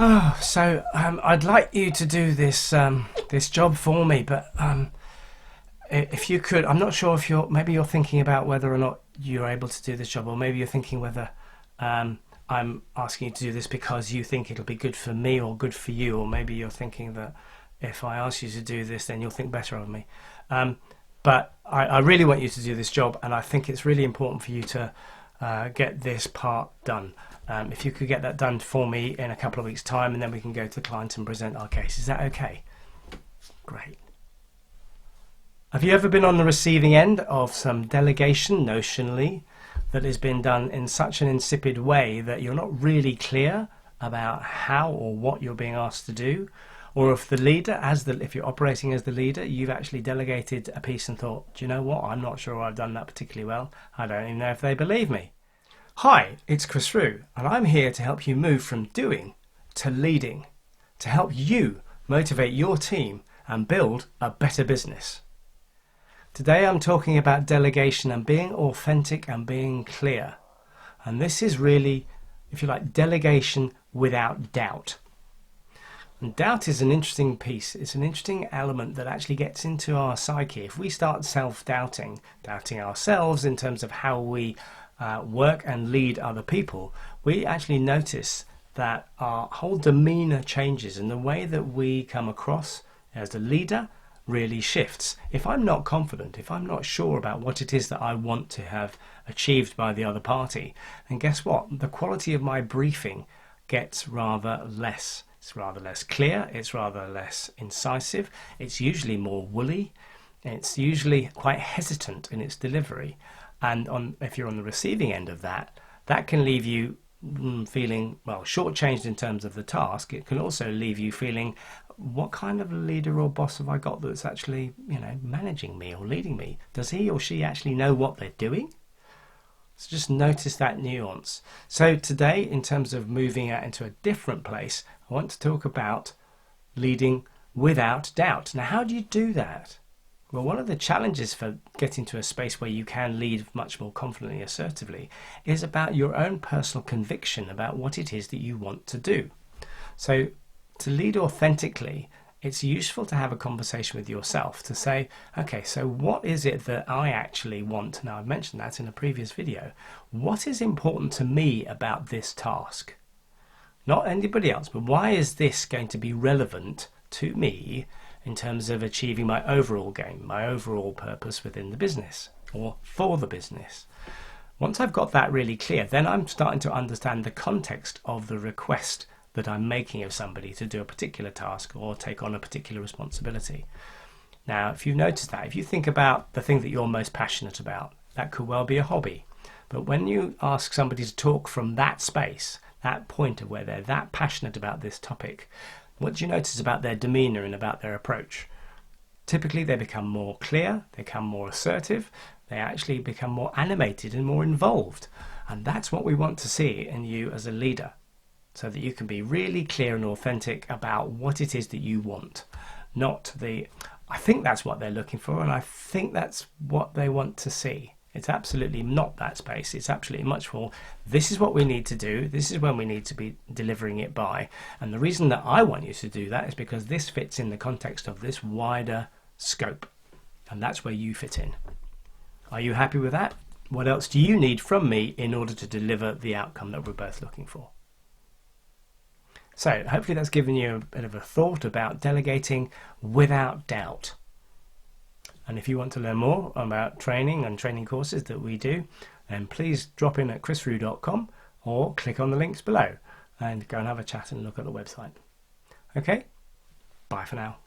I'd like you to do this job for me, but if you could, I'm not sure if maybe you're thinking about whether or not you're able to do this job, or maybe you're thinking whether I'm asking you to do this because you think it'll be good for me or good for you, or maybe you're thinking that if I ask you to do this, then you'll think better of me. But I really want you to do this job, and I think it's really important for you to get this part done. If you could get that done for me in a couple of weeks' time, and then we can go to the client and present our case. Is that okay? Great. Have you ever been on the receiving end of some delegation, notionally, that has been done in such an insipid way that you're not really clear about how or what you're being asked to do? Or if the leader, if you're operating as the leader, you've actually delegated a piece and thought, do you know what, I'm not sure I've done that particularly well. I don't even know if they believe me. Hi, it's Chris Rue, and I'm here to help you move from doing to leading, to help you motivate your team and build a better business. Today I'm talking about delegation and being authentic and being clear. And this is really, if you like, delegation without doubt. And doubt is an interesting piece. It's an interesting element that actually gets into our psyche. If we start self-doubting, doubting ourselves in terms of how we work and lead other people, we actually notice that our whole demeanor changes, and the way that we come across as a leader really shifts. If I'm not confident, if I'm not sure about what it is that I want to have achieved by the other party, then guess what? The quality of my briefing gets rather less. It's rather less clear, it's rather less incisive, it's usually more woolly, it's usually quite hesitant in its delivery. And if you're on the receiving end of that, that can leave you feeling, well, shortchanged in terms of the task. It can also leave you feeling, what kind of leader or boss have I got that's actually, managing me or leading me? Does he or she actually know what they're doing? So just notice that nuance. So today, in terms of moving out into a different place, I want to talk about leading without doubt. Now, how do you do that? Well, one of the challenges for getting to a space where you can lead much more confidently, assertively, is about your own personal conviction about what it is that you want to do. So to lead authentically, it's useful to have a conversation with yourself to say, okay, so what is it that I actually want? Now, I've mentioned that in a previous video. What is important to me about this task? Not anybody else, but why is this going to be relevant to me in terms of achieving my overall game, my overall purpose within the business or for the business? Once I've got that really clear, then I'm starting to understand the context of the request that I'm making of somebody to do a particular task or take on a particular responsibility. Now, if you notice that, if you think about the thing that you're most passionate about, that could well be a hobby. But when you ask somebody to talk from that space, that point of where they're that passionate about this topic, what do you notice about their demeanor and about their approach? Typically, they become more clear, they become more assertive, they actually become more animated and more involved. And that's what we want to see in you as a leader, so that you can be really clear and authentic about what it is that you want. Not I think that's what they're looking for, and I think that's what they want to see. It's absolutely not that space. It's absolutely much more, this is what we need to do, this is when we need to be delivering it by. And the reason that I want you to do that is because this fits in the context of this wider scope. And that's where you fit in. Are you happy with that? What else do you need from me in order to deliver the outcome that we're both looking for? So hopefully that's given you a bit of a thought about delegating without doubt. And if you want to learn more about training and training courses that we do, then please drop in at chrisrue.com or click on the links below and go and have a chat and look at the website. Okay, bye for now.